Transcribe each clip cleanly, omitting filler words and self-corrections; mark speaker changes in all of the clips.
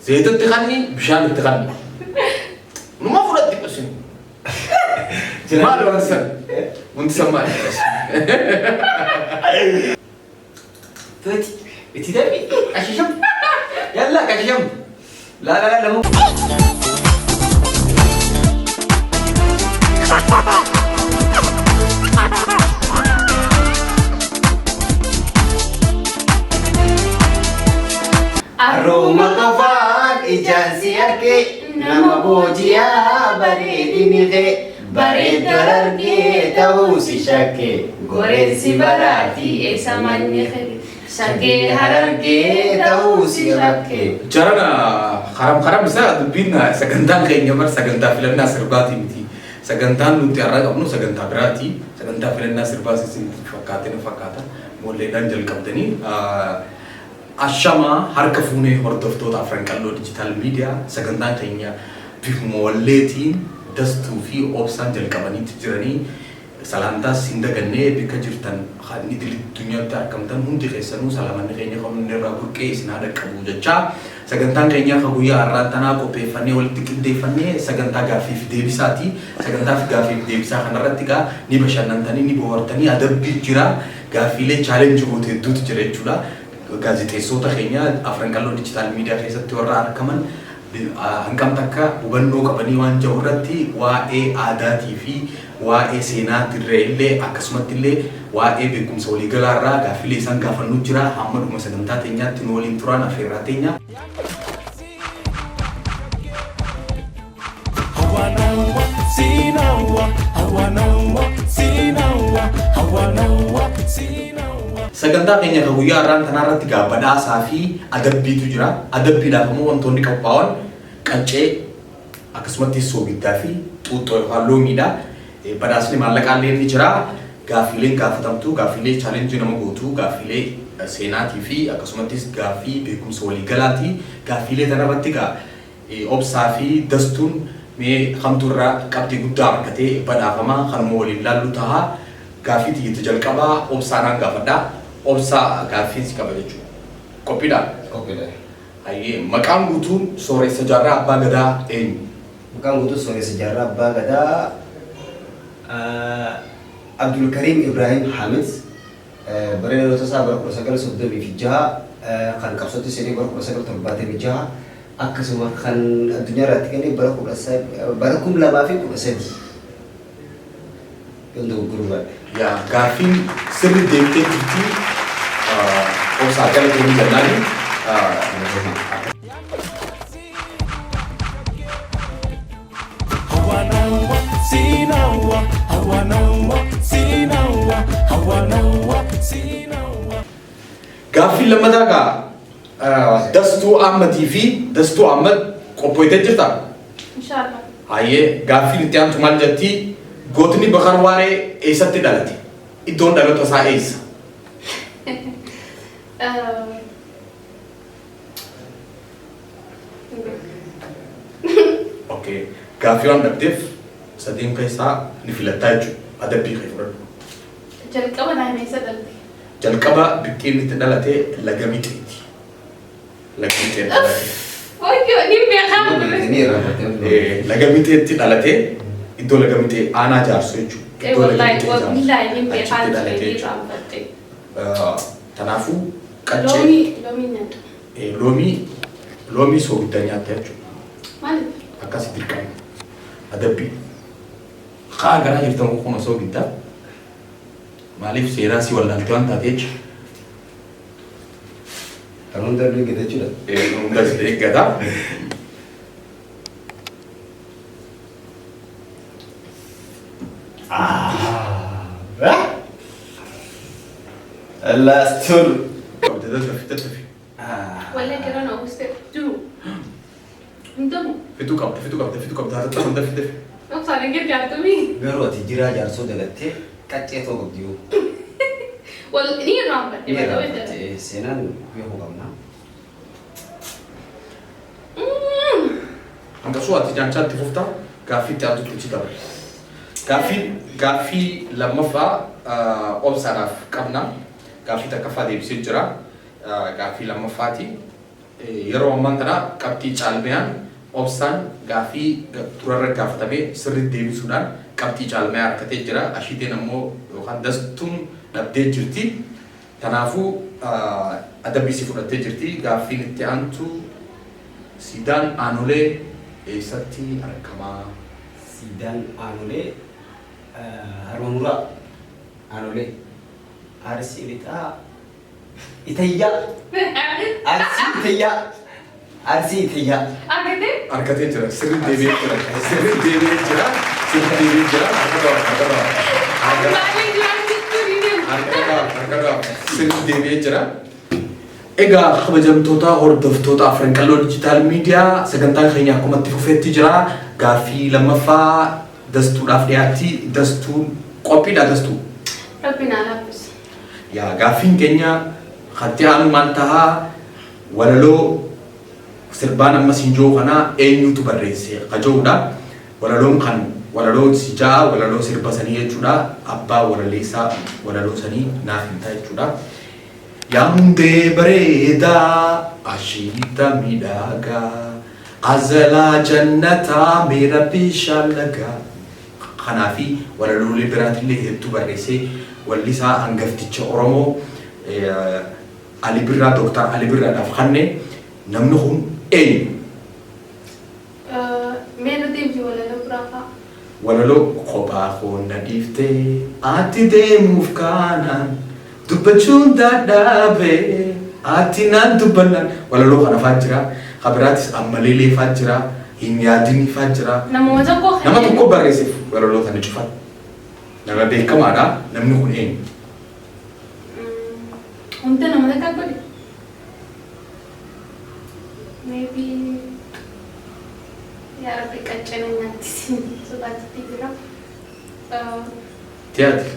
Speaker 1: زيت تخني بشان تخني ما فرقت بس ما له انسان وانت سمعني بس
Speaker 2: توتي بتدبي كششم يلا كششم لا لا لا مو Aroma kafan ijansi arke nama bojiya bareedini kee bareeda argee ta'uu si shakke goreessi baraati eessa manni kee shakkee harargee ta'uu si shakke.
Speaker 1: Jarana haram bisa dubbina sagantaan keenya bar sagantaa filannaa sirbaati miti. Sagantaan nuti har'a qabnu sagantaa biraati. Sagantaa filannaa sirbaas isin fakkaata. Molleedhaan jalqabdanii Ashama harka fuunee hordoftoota Afranqalloo digital media sagantaan keenya bifuma walleetiin dastuu fi obsaan jalqabaniitti jiranii salaantaas hin dagannee bika jirtan kan idil-addunyaatti argamtan hundi keessanuu salaamanni keenya kan inni irraa burqee isin haadha qabu jechaa sagantaan keenya kan guyyaa har'aa tanaa qopheeffannee walitti qindeeffannee sagantaa gaaffiif deebisaati. Sagantaa gaaffiif deebisaa kanarratti gaa ni bashannantanii ni bohaartanii adabbii jira gaaffiilee challenge goote hedduutu jira jechuudha. Gaazexeessota keenya Afranqalloo digital media keessatti warra argaman hangam takka hubannoo qabanii waan jiru irratti waa'ee aadaatii fi waa'ee seenaatii illee akkasumatti illee waa'ee beekumsa waliigalaa irraa gaaffiilee isaan gaafannu jira. Hamma dhuma sagantaa teenyaatti nu waliin turan affeerraa teenya. Sagantaa keenya kan guyyaa har'aan tanarratti badhaasaa fi adabbiitu jira. Adabbiidhaaf immoo wantoonni qophaa'an qancee akkasumatti soogiddaa fi xuuxxoo yookaan loomiidha. Badhaasni maallaqaallee ni jira. Gaaffiileen gaafatamtu, gaaffiilee challenge nama gootu, gaaffiilee seenaatii fi akkasumattis gaaffii beekumsa waliigalaati. Gaaffiilee tanarratti obsaa fi dastuun mee hamtuurraa qabxii guddaa argatee badhaafamaa kanuma waliin laallu ta'a. Gaaffii itti jalqabaa obsaadhaan gaafadhaa. Obsa gaaffii si qaba jechuudha. Qophiidha?
Speaker 2: Qophiidha.
Speaker 1: Hayyee maqaan guutuun sooressa jaarraa abbaa gadaa eenyu?
Speaker 2: Maqaan guutuun sooressa jaarraa abbaa gadaa Abdul Karim Ibrahim Hamid bareedoota isaa bara 1936 kan qabsootti seenee bara 1976 akkasuma kan addunyaa irratti kennee bara 2013 Yondo gurbaadha.
Speaker 1: Ya gaaffiin sirri deemtee jirti obsaa jala deemuu jennaani. Gaaffiin lammataa Dastuu Ahmadii fi Dastuu Ahmad qopheessitee jirta?
Speaker 3: Inshallah.
Speaker 1: Hayyee gaaffiin itti aantu maal jetti? Gootni Bakar Waaree eessatti dhalate? Iddoon dhaloota isaa eessa? Okay. Gaaffii waan dhabdeef sadeen keessaa ni filattaa jechuudha. Adabbii kee fudhadhu.
Speaker 3: Jalqaba naannessa dhalte.
Speaker 1: Jalqaba biqeen itti dhalate laga mixeeti. Laga mixeen dhalate.
Speaker 3: Oyyoo ni beekamu.
Speaker 1: Laga mixeetti dhalate. Iddoo laga mixee aanaa jaarsu jechuudha. Kanaafuu qaccee loomii soogidda nyaatta jechuudha. Akkasii dirqama. Adabbii. Haa garaa jirtan kuma soogidda. Maaliif seeraa si wallaaltee waan taate jechuudha.
Speaker 2: Kan hunda eeggata jechuudha.
Speaker 1: Hunda si eeggata.
Speaker 2: Lastur.
Speaker 1: Tetapi.
Speaker 3: Wala kira na uste dulu. Untamu.
Speaker 1: Fitu kapta. Harta hunda fitu.
Speaker 3: Nak saling kira jatuh mi.
Speaker 2: Garuu ati jiraa jaarsoo dagattee qaccee tokko qabdiyuu.
Speaker 3: Wal ini rambat.
Speaker 2: Ini rambat. Seenaan beekuu qabna.
Speaker 1: Hanga suatu jangan tifufta. Gaaffii taatu tuchi dabar. Gaaffii lammaffaa obsaadhaaf qabna. Gaaffii takkaffaa deebisee jira. Gaaffii lammaffaati. yeroo ammaan kana qabxii caalmeyaan obsaan gaafii turarra gaafatamee sirriitti deebisuudhaan qabxii caalmeyaa harkatee jira. Ashiiteen ammoo yookaan dastuun dhabdee jirti. Kanaafuu adabbiisii fudhattee jirti. Gaaffiin itti aantu siidaan aanolee eessatti argama?
Speaker 2: Siidaan aanolee harma muraa aanolee Arsii lixaa Itayyaa Arsii Itayyaa Arsii Itayyaa
Speaker 1: Arkatee jira. Sirriitti deebi'ee jira. Sirriitti deebi'ee jira. Sirriitti deebi'ee jira. Sirriitti deebi'ee jira. Egaa kabajamtoota hordoftoota Afranqalloo Digital Media sagantaan keenya akkuma itti fufeetti jira. Gaaffii lammaffaa dastuudhaaf dhiyaatti. Dastuun qophiidha dastuu.
Speaker 3: Rabbina laafis.
Speaker 1: Yaa gaaffiin keenya hatti aanu maal tahaa walaloo sirbaan amma sinjoo kana eenyutu barreesse qajoodha. Walaloon kan walaloo sijaa walaloo sirba sanii jechuudha. Abbaa walaleessaa walaloo sanii naaf himta jechuudha. Yaa hundee bareedaa ashiita miidhagaa azalaa jannataa meera bishaan lagaa. Kanaafi walaloolee biraatillee hedduu barreessee wallisaa hangafticha Oromoo Ali Birraa Dr. Ali Birraadhaaf kanne namni kun eenyu?
Speaker 3: Meera deemti walaloo biraafa.
Speaker 1: Walaloo kophaa koonna dhiiftee ati deemuuf kaanaan dubbachuun dadhabee ati naan dubbannaan walaloo kana faa jira. Kabiraatis ammaleelee faa jira. Hin yaadinii faa jira.
Speaker 3: Nama
Speaker 1: tokko barreesseef walaloo kana cufan. Nama beekamaadha. Namni kun eenyu?
Speaker 3: Hunda nama takka godhe. Maybe yaa Rabbi qaccana nyaatti sodaatitti jira.
Speaker 1: Tiyaati.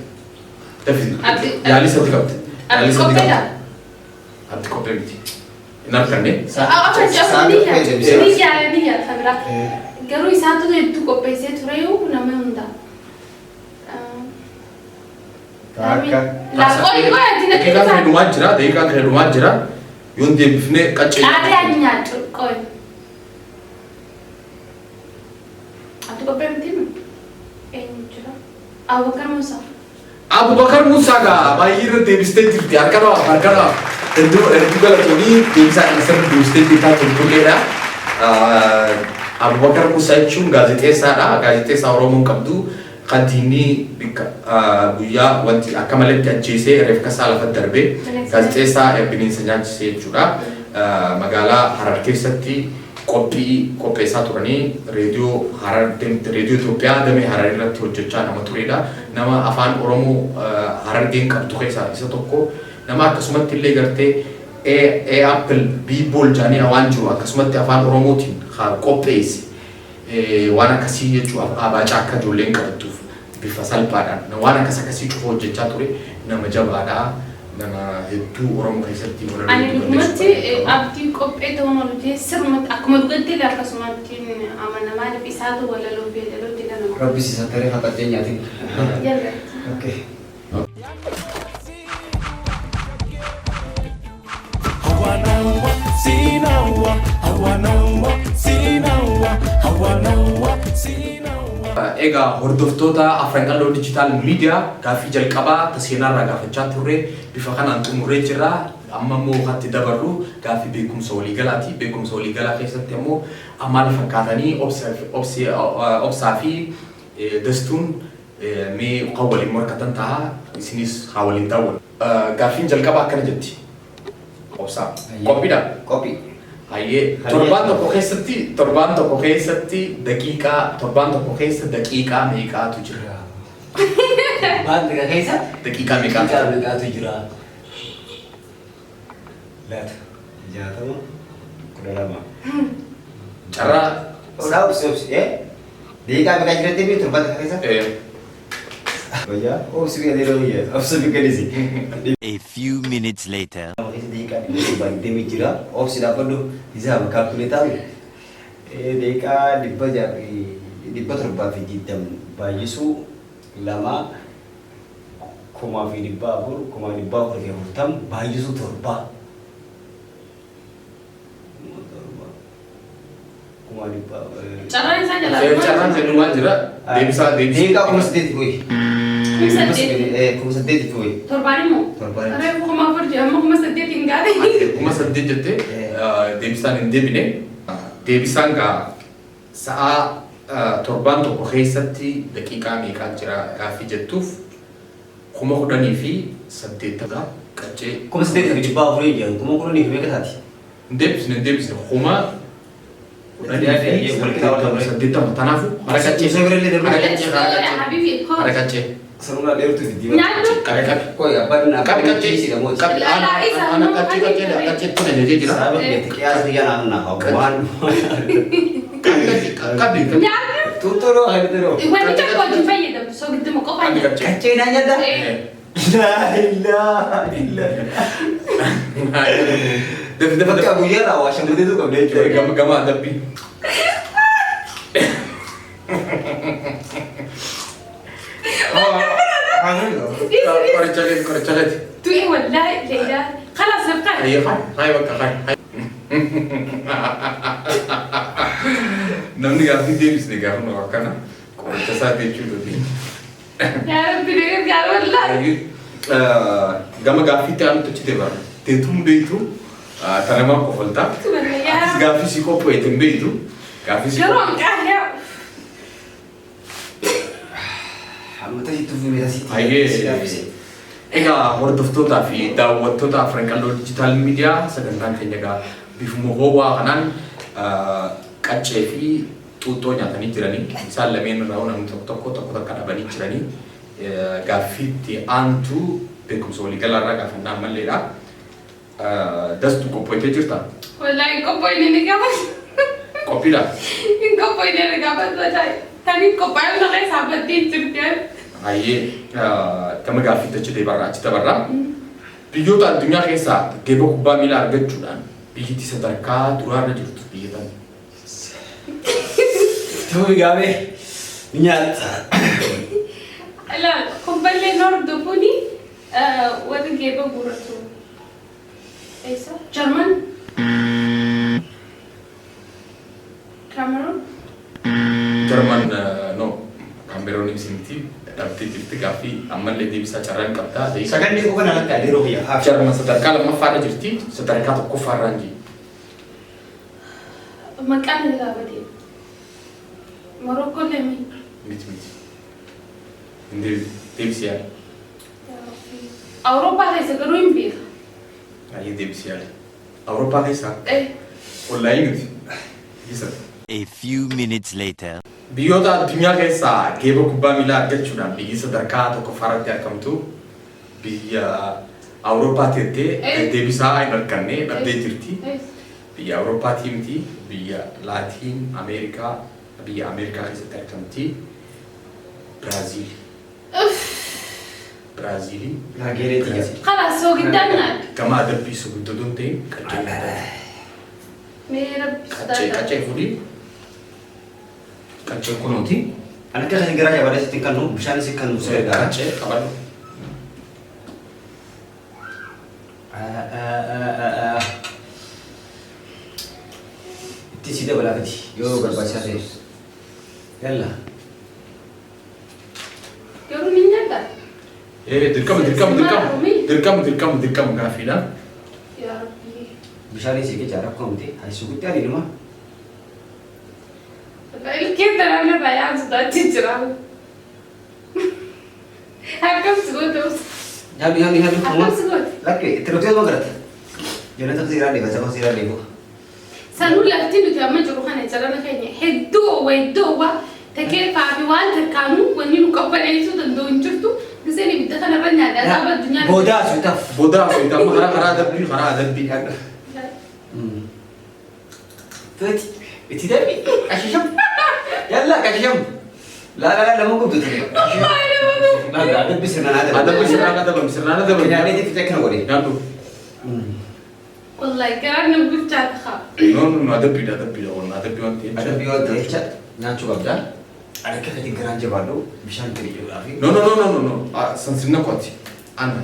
Speaker 1: Yaalii satti qabdi.
Speaker 3: Abdi qopheedha.
Speaker 1: Abdi qophee miti. Hin arganne?
Speaker 3: Ni jaalanii sabira. Garuu isaantu hedduu qopheessee ture yoo nama hundaa.
Speaker 1: Daqiiqaan kan dhumaa jira. Daqiiqaan kan dhumaa jira. Yoon deebifnee qaccee.
Speaker 3: Qaadaan nyaatu qoy. Abdi qophee miti eenyu jira? Abubakar Musaa.
Speaker 1: Abubakar Musaa gaa baay'ee irra deebistee jirti. Harkadhaa. Hedduu galatoonii deebisaa kan sirri deebistee jirtaa turtuudheedha. Abubakar Musaa jechuun gaazexeessaadha. Gaazexeessaa Oromoon qabdu. Kantiinii guyyaa wanti akka malatti ajjeesee reeffa isaa lafa darbee gaazexeessaa bineensa nyaachisee jechuudha. Magaalaa Harar keessatti qopheessaa turanii reediyoo Itoophiyaa damee Harar irratti hojjechaa nama turedha. Nama afaan Oromoo Harargeen qabdu keessaa isa tokko. Nama akkasumatti illee gartee Apple Biibol jaanii waan jiru akkasumatti afaan Oromootiin qopheesse. Waan akkasii jechuudha abaacaa akka ijoolleen qabattuuf bifa salphaadhaan waan akkasii cufa hojjechaa ture nama jabaadhaa nama hedduu Oromoo keessatti
Speaker 3: ani dhugumatti abdii qophee ta'uun olutee sirnumatti akkuma dhugattee akkasumatti amanamaa isaatu walaloo fi yeedaloo jedhama.
Speaker 2: Rabbi si sattaree haqattee nyaati. Okay.
Speaker 1: Egaa hordoftoota Afranqalloo Digital Media gaaffii jalqabaa taseenarraa gaafachaa turre bifa kanaan xumurree jirra. Amma immoo hatti dabarru gaaffii beekumsa waliigalaati. Beekumsa waliigalaa keessatti immoo maal fakkaatanii obsaa fi dastuun mee kan waliin morkatan ta'a isinis haa waliin ta'u. Gaaffiin jalqabaa akkana jetti. Obsaa. Qophiidha.
Speaker 2: Qophii.
Speaker 1: Hayyee torbaan tokko keessatti daqiiqaa meeqaatu jira?
Speaker 2: Maal keessa?
Speaker 1: Daqiiqaa meeqaatu
Speaker 2: jira? Laata. 60 12.
Speaker 1: Carraa.
Speaker 2: Obsi. Daqiiqaa meeqa jirti torbaan tokko keessa? Vaya, obsi gede loye. Obsi gede.
Speaker 4: A few minutes later.
Speaker 2: Obsi dapat do bisa kalkulasi. Deka dibba jadi dibba terba jam bayisu lama koma fi dibba bur koma dibba ko ke hutam bayisu terba.
Speaker 3: Caraan isaa jalaa.
Speaker 1: Carraan jennu maal jira? Deebisaa.
Speaker 2: Deebisaa kuma saddeeti fuyi. Kuma saddeeti fuyi.
Speaker 3: Torbaan immoo.
Speaker 2: Torbaan.
Speaker 3: Reefu kuma afur jedha amma kuma saddeet hin gaane.
Speaker 1: Kuma saddeet jettee deebisaan hin deebine. Deebisaan gaa sa'a torbaan tokko keessatti daqiiqaa meeqaa jira gaaffii jettuuf 10,080 qaccee.
Speaker 2: Kuma saddeeti dhibbaa afurii jedhu kuma 10,000 meeqa taati?
Speaker 1: Hin deebisne 10,080 tanaafu hara qaccee.
Speaker 3: Habibi koo.
Speaker 1: Hara qaccee.
Speaker 2: Sanuma dheertu fidii.
Speaker 3: Nyaannu.
Speaker 2: Koi abbaan
Speaker 1: qaccee. Ana qaccee tuna jedhee jira.
Speaker 2: Saaba biyyatti qiyaasa biyyaa naannoo naaf waan.
Speaker 3: Nyaannu.
Speaker 2: Tutturoo halittiroo.
Speaker 3: Wanti tokko wajjin fayyadamu soo gidduma qofaan nyaata.
Speaker 2: Qaccee naa nyaata. La ilaha illa. Bakka guyyaa laa waa shambateetu qabdee jechuudha.
Speaker 1: Gama adabbii. Qoricha
Speaker 3: Tu'i wallaahi leedaa. Khalaas naftaan.
Speaker 1: Hai bakka hai. Namni gaaffii deebisne gaafa nu akkana qoricha isaa jechuudha.
Speaker 3: Yaa Rabbi na gargaara wallaahi.
Speaker 1: Gama gaaffiitti aanutti achi deebara. Teetuun beektu tanamaa qofaltaa. Gaaffii si qopheetu hin beektu.
Speaker 3: Yeroo hanqaa
Speaker 2: Hammata hiituu fi miidhasiitti.
Speaker 1: Baay'ee. Egaa hordoftootaa fi daawwattoota Afranqalloo Dijitaal Miidiyaa sagantaan keenya egaa bifuma ho'aa kanaan qaccee fi xuuxxoo nyaatanii jiranii. Isaan lameen irraa namni tokko dhabanii jiranii. Gaaffiitti aantu beekumsa waliigalaarraa gaafannaa malleedha. Dastu qophoitee jirta?
Speaker 3: wallaahi qophoine ni qaba.
Speaker 1: Qophiidha?
Speaker 3: Hin qophoine ni qaba. Tani qophaa'uu nama saabbattee jirti.
Speaker 1: Baay'ee gama gaaffiitti achi deebarraa achi dabarraa. Biyyoota addunyaa keessaa geeba kubbaa miilaa argachuudhaan biyyattii sadarkaa duraarra jirtu biyya tana.
Speaker 2: Ta'uu gaafee nyaata.
Speaker 3: Kubballee hordofuni warri geeba gurratu. Eessa? Jarman? Cameroon?
Speaker 1: Jarman no Cameroon simti dhabdee jirti gaaffii ammallee deebisaa carraan qabdaa.
Speaker 2: Sagantii koo kana lakkaa dheeroo biyya.
Speaker 1: Jarman sadarkaa lammaffaarra jirti sadarkaa tokkoffaarraan jiru.
Speaker 3: Maqaan isaa badee. Morokoo lemmi.
Speaker 1: Miti. Deebisee yaala.
Speaker 3: Awurooppaa keessa garuu hin beeka.
Speaker 1: Baay'ee deebisee yaala. Awurooppaa keessaa? Ollaayii miti.
Speaker 4: A few minutes later.
Speaker 1: Biyyoota addunyaa keessaa geeba kubbaa miilaa argachuudhaan biyyi sadarkaa tokkoffaarratti argamtu biyya Awurooppaa teettee deebisaa hin arganne dhabdee jirti. Biyya Awurooppaatii miti biyya Laatiin Ameerikaa biyya Ameerikaa keessatti argamti. Biraazil. Biraazilii.
Speaker 2: Naagereetii.
Speaker 3: Khalaas soo giddaan naadha.
Speaker 1: Gama adabbii suguddoo ta'e qaccee nyaata.
Speaker 3: Meera
Speaker 1: Qaccee fuudhii. Qaccee kunuuti.
Speaker 2: Ani akka isin garaa yaabala sitti kan bishaan isin kan nuuf seergaa.
Speaker 1: Qaccee qabadhu.
Speaker 2: Itti si dabalaafati yoo barbaachisaa ta'e. Yalla.
Speaker 3: garuu ni nyaata.
Speaker 1: Dirqama gaaffiidha.
Speaker 3: Yaa Rabbi.
Speaker 2: Bishaan isii keessa rakkoo miti. Haisuu guddaa adeema.
Speaker 3: Ilkeen tanaan irraa yaamsu taatee jira. Akkam si goote?
Speaker 2: Yaami.
Speaker 3: Akkam si goote?
Speaker 2: Lakkee itti dhufee ma garata? Jannata seeraan deema sababa seeraan deemu.
Speaker 3: Sanuu lafti nuti amma jiru kana jarana keenya hedduu takee faafi waan takkaanuu wanni nu qabbaneessuu danda'u hin jirtu. Giseen ibidda kanarra nyaadha. Dhaaba addunyaa.
Speaker 2: Boodaa suutaaf.
Speaker 1: Karaa adabbii.
Speaker 2: Tuuti itti darbi qashisham. Yalla qashisham. Laa lama gubdu ture. Adabbii sirnaan adabam. Nyaanee itti tekkina godhe.
Speaker 1: Nyaadhu.
Speaker 3: Wallahi garaan nama bulchaa ta'a.
Speaker 1: No, adabbii waan ta'eef.
Speaker 2: Adabbii waan ta'eef nyaachuu qabdaa. Ani akka fedhin garaan jabaadhu bishaan kiriyyuudhaafi.
Speaker 1: No. Sansirna kooti. Ana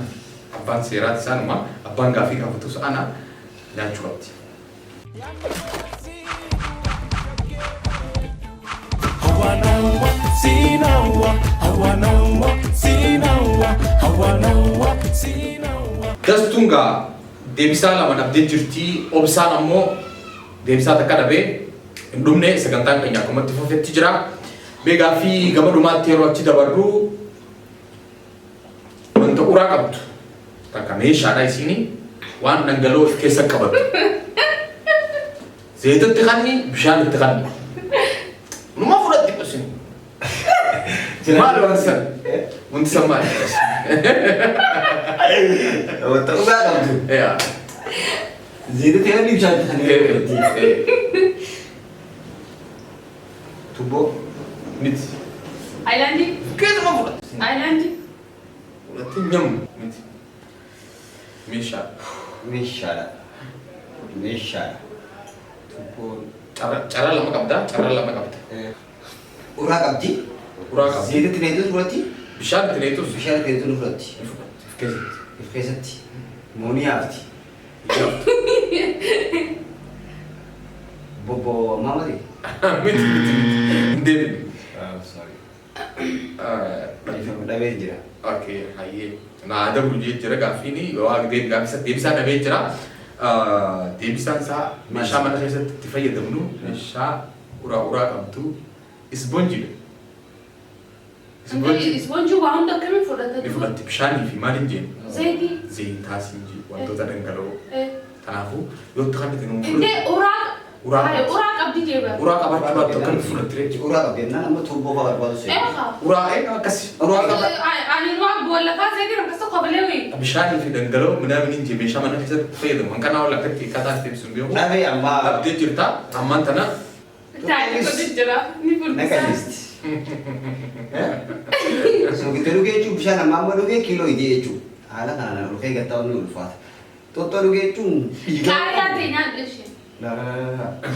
Speaker 1: abbaan seeraati isaanuma abbaan gaaffii gaafatus ana nyaachuu qabdi. Dastunga deebisaa lama dhabdee jirti obsaan ammoo deebisaa takka dhabee hin dhumne sagantaan keenya akkumatti fufetti jira. Beegaa fi gama dhumaatti yeroo achi dabarru wanta uraa qabdu takka meeshaadha isiin waan dhangala'oo of keessa qabatu. Zayitatti kanni bishaan itti kanni. Numa fudhatti qosin. Maal wansan? Wanti san maal?
Speaker 2: Wanta uraa qabdu.
Speaker 1: Yaa.
Speaker 2: Zayitatti kanni bishaan itti kanni. Tubo.
Speaker 1: Miti.
Speaker 3: Aylandi.
Speaker 1: Keessa fudhatti.
Speaker 3: Aylandi.
Speaker 1: Fudhatti nyamu. Miti. Meeshaa.
Speaker 2: Meeshaadha. Meeshaadha. Tubo.
Speaker 1: Cara lama qabda. Cara lama qabda.
Speaker 2: Uraa qabdi.
Speaker 1: Uraa qabdi.
Speaker 2: Zayitatti neetus fudhatti.
Speaker 1: Bishaan itti neetus.
Speaker 2: Bishaan itti neetus fudhatti.
Speaker 1: Keessatti.
Speaker 2: If keessatti. Moonii haafti. Bobo maamati.
Speaker 1: Miti. Deebi.
Speaker 2: Sorry.
Speaker 1: Dhiifama.
Speaker 2: Dhabee jira.
Speaker 1: Okay, hayyee. Naa dabru jira gaafiini waa deebisaa dhabee jira. Deebisaan isaa meeshaa mana keessatti itti fayyadamnu meeshaa uraa qabdu isboonjiidha.
Speaker 3: Isboonjii waa hunda akkamiin fudhatatu?
Speaker 1: Ni fudhatti bishaanii fi maal hin jennu?
Speaker 3: Zayitii.
Speaker 1: Zayitaa siinjii wantoota dhangala'oo. Kanaafuu yoo itti kan itti nuuf
Speaker 3: Indee uraa qabdi jeeba.
Speaker 1: uraa qabaachuu baattu akkamitti fudhatti jechuudha.
Speaker 2: Uraa qabdi jennaan amma tuubboo fa'aa barbaadu seera.
Speaker 1: Uraa akkasi uraa qaba.
Speaker 3: Ani waa boolla fa'aa zayitii akkasa qobalee wayii.
Speaker 1: Bishaanii fi dhangala'oo midhaan hin jee meeshaa mana keessatti fayyadamu. Kan kanaa wal akkatti kataa itti ibsuun beeku.
Speaker 2: Dhabee amma.
Speaker 1: Abdii jirta ammaan tana.
Speaker 3: Taa'ee godhi jira. Ni furdisaa.
Speaker 2: Nakalisti. Soogidda dhugee jechuun bishaan amma dhugee kiiloo hidhee jechuudha. Haala kanaan dhufee gattaa ni ulfaata. Xoxxoo dhugee jechuun.
Speaker 3: Qaariyaa ta'e nyaadhu ishee.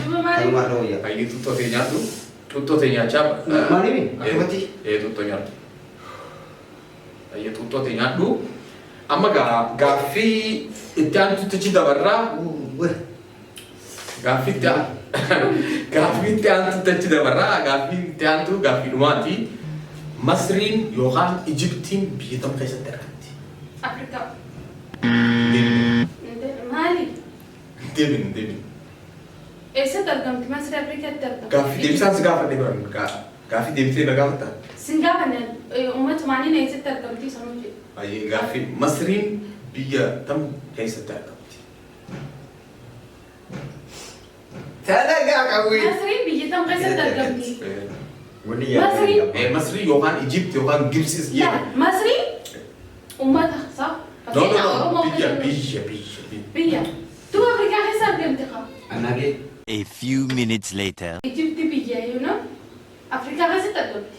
Speaker 3: Juba maali?
Speaker 2: Kalmaa dhooyya.
Speaker 1: Hayyee xuxxoo ta'e nyaatu. Xuxxoo ta'e nyaachaa.
Speaker 2: Maaliimi? Akkumatti?
Speaker 1: Xuxxoo nyaatu. Hayyee xuxxoo ta'e nyaadhu. Amma gaaffii itti aantutti dabarraa. Gaaffii itti aantutti dabarraa. Gaaffii itti aantu gaaffii dhumaati. Masriin yookaan Ijiptiin biyya tam keessatti argamti?
Speaker 3: Afrikaa. Maali?
Speaker 1: Deebiin.
Speaker 3: Eessatti argamti? Masri Afrikaatti argamti.
Speaker 1: Gaaffii deebisaan si gaafadhe baran. Gaaffii deebisee na gaafatta?
Speaker 3: Sin gaafanne uummata maaliin eessatti argamti sanuu jedhu.
Speaker 1: Hayyee gaaffii Masriin biyya tam keessatti argamti?
Speaker 2: Talagaa qawwee.
Speaker 3: Masriin biyya tam keessatti argamti.
Speaker 2: Wanni
Speaker 3: Masriin.
Speaker 1: Masrii yookaan Ijipt yookaan Gibsis
Speaker 3: Yaa Masriin uummata isaa.
Speaker 1: No,
Speaker 3: Oromoo
Speaker 1: biyya.
Speaker 3: Biyya. Duuba Afrikaa keessa argamti qaba.
Speaker 2: Annagee.
Speaker 4: A few minutes later.
Speaker 3: Ijipti biyya yoo Afrikaa keessatti argamti.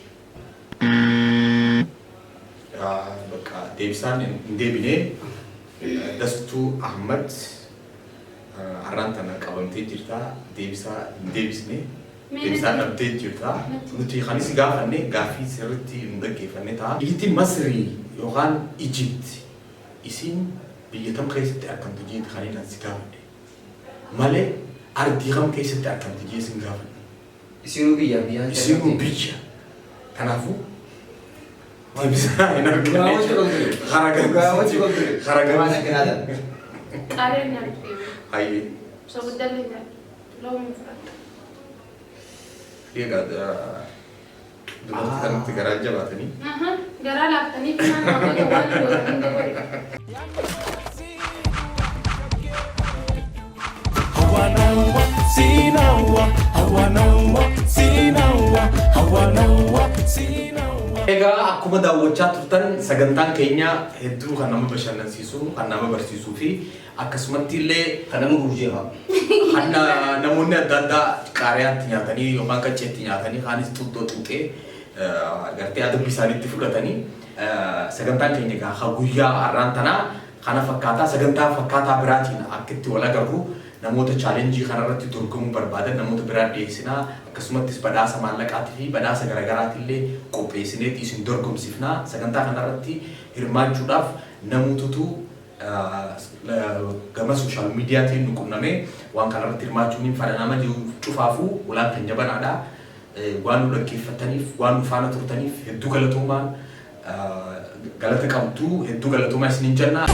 Speaker 1: Bakka deebisaan hin deebinee Dastuu Ahmad har'aan tana qabamtee jirta. Deebisaa hin deebisne. Deebisaan dhabdee jirta. Nuti kan isi gaafanne gaaffii sirriitti nu dhaggeeffanne ta'a. Biyyattiin Masrii yookaan Ijipt isin biyya tam keessatti argamtu jeeti kan inni si gaafanne. Malee ardii kam keessatti argamtu jee sin gaafanne.
Speaker 2: Isinuu biyya.
Speaker 1: Isinuu biyya. Kanaafuu deebisaa hin argine. Haragamu.
Speaker 3: Qaareen nyaadhu.
Speaker 1: Hayyee.
Speaker 3: Soogiddalee nyaadhu. Loon fudhata.
Speaker 1: Egaa dubartii kanatti garaa jabaatanii.
Speaker 3: Garaa laaftanii kanaan namoota waan godhan dabalu.
Speaker 1: Egaa akkuma daawwachaa turtan sagantaan keenya hedduu kan nama bashannansiisu, kan nama barsiisuu fi akkasumatti illee
Speaker 2: Kan nama gurjeefaa.
Speaker 1: kan namoonni adda addaa qaariyaatti nyaatanii yookaan qacceetti nyaatanii kaanis xuxxoo xuuxee gartee adabbii isaaniitti fudhatanii sagantaan keenya egaa guyyaa har'aan tanaa kana fakkaataa sagantaa fakkaataa biraatiin akka itti wal agarru namoota chaalenjii kanarratti dorgomuu barbaadan namoota biraa dhiyeessinaa akkasumattis badhaasa maallaqaatii fi badhaasa garaagaraatii illee qopheessineetti isin dorgomsifnaa sagantaa kanarratti hirmaachuudhaaf namootatu gama sooshaal miidiyaatiin nu qunnamee waan kanarratti hirmaachuun fadhanama jiru cufaafuu ulaan kan jabanaadha. waan nu dhaggeeffataniif waan nu faana turtaniif hedduu galatoomaa galata qabdu hedduu galatoomaa isiniin jenna.